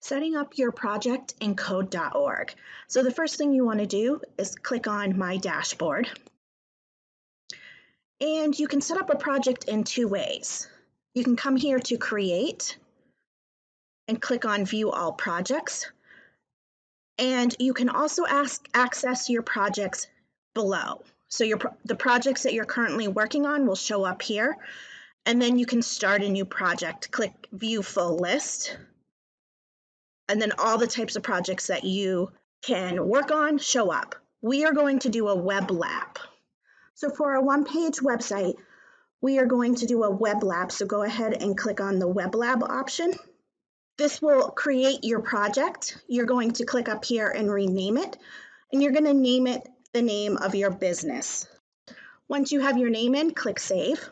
Setting up your project in code.org. So the first thing you want to do is click on My Dashboard. And you can set up a project in two ways. You can come here to Create and click on View All Projects. And you can also access your projects below. So the projects that you're currently working on will show up here. And then you can start a new project. Click View Full List. And then all the types of projects that you can work on show up. We are going to do a web lab. So for a one-page website, we are going to do a web lab. So go ahead and click on the web lab option. This will create your project. You're going to click up here and rename it, and you're going to name it the name of your business. Once you have your name in, click Save.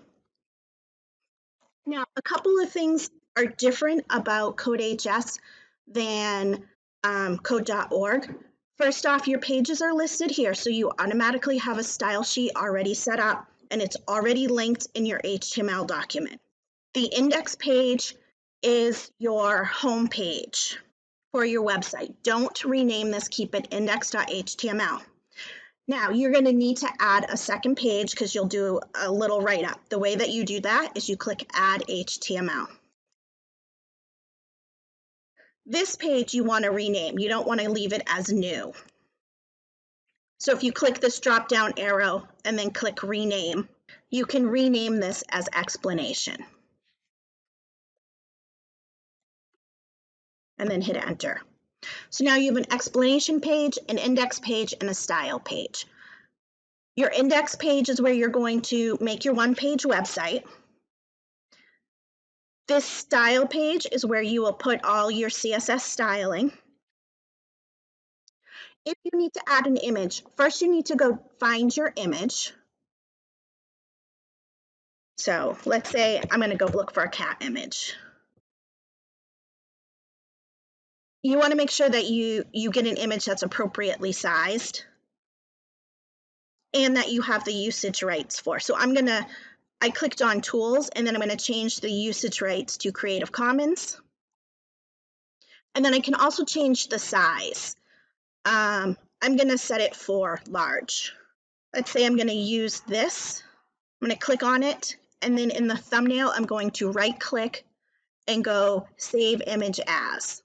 Now, a couple of things are different about CodeHS than code.org. First off, your pages are listed here, so you automatically have a style sheet already set up, and it's already linked in your HTML document. The index page is your home page for your website. Don't rename this, keep it index.html. Now, you're going to need to add a second page because you'll do a little write-up. The way that you do that is you click Add HTML. This page you want to rename. You don't want to leave it as new. So if you click this drop-down arrow and then click Rename, you can rename this as Explanation. And then hit Enter. So now you have an explanation page, an index page, and a style page. Your index page is where you're going to make your one-page website. This style page is where you will put all your CSS styling. If you need to add an image, first you need to go find your image. So let's say I'm going to go look for a cat image. You want to make sure that you get an image that's appropriately sized and that you have the usage rights for. So I clicked on Tools, and then I'm going to change the usage rights to Creative Commons. And then I can also change the size. I'm going to set it for large. Let's say I'm going to use this. I'm going to click on it, and then in the thumbnail, I'm going to right-click and go Save Image As.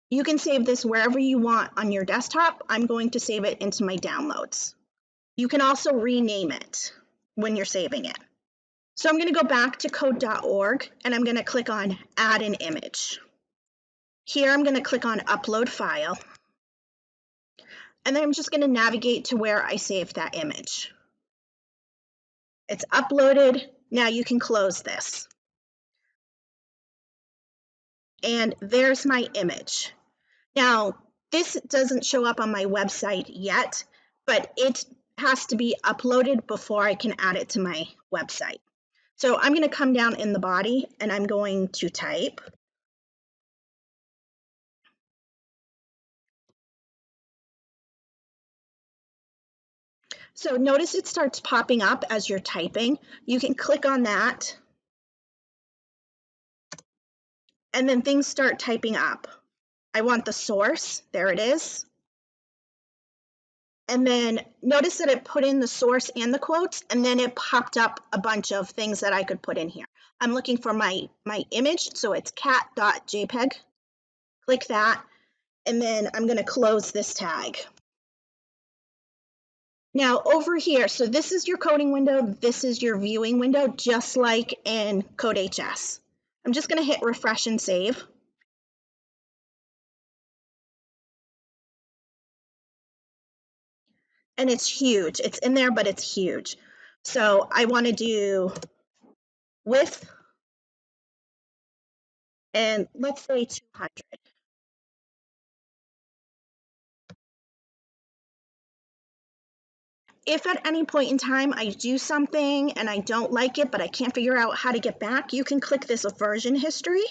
You can save this wherever you want on your desktop. I'm going to save it into my downloads. You can also rename it when you're saving it. So I'm going to go back to code.org, and I'm going to click on Add an Image. Here I'm going to click on Upload File, and then I'm just going to navigate to where I saved that image. It's uploaded. Now you can close this. And there's my image. Now, this doesn't show up on my website yet, but it has to be uploaded before I can add it to my website. So I'm going to come down in the body, and I'm going to type. So notice it starts popping up as you're typing. You can click on that, and then things start typing up. I want the source. There it is. And then notice that it put in the source and the quotes, and then it popped up a bunch of things that I could put in here. I'm looking for my image, so it's cat.jpg. Click that, and then I'm going to close this tag. Now over here, so this is your coding window, this is your viewing window, just like in CodeHS. I'm just going to hit refresh and save. And it's huge. It's in there, but it's huge. So I want to do width, and let's say 200. If at any point in time I do something and I don't like it, but I can't figure out how to get back, you can click this version history,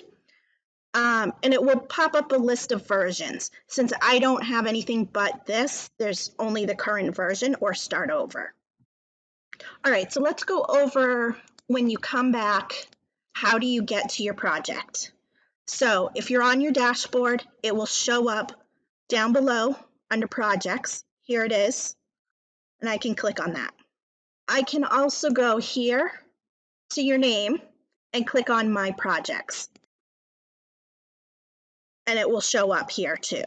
and it will pop up a list of versions. Since I don't have anything but this, there's only the current version, or start over. All right, so let's go over when you come back, how do you get to your project? So if you're on your dashboard, it will show up down below under projects. Here it is, and I can click on that. I can also go here to your name and click on my projects, and it will show up here too.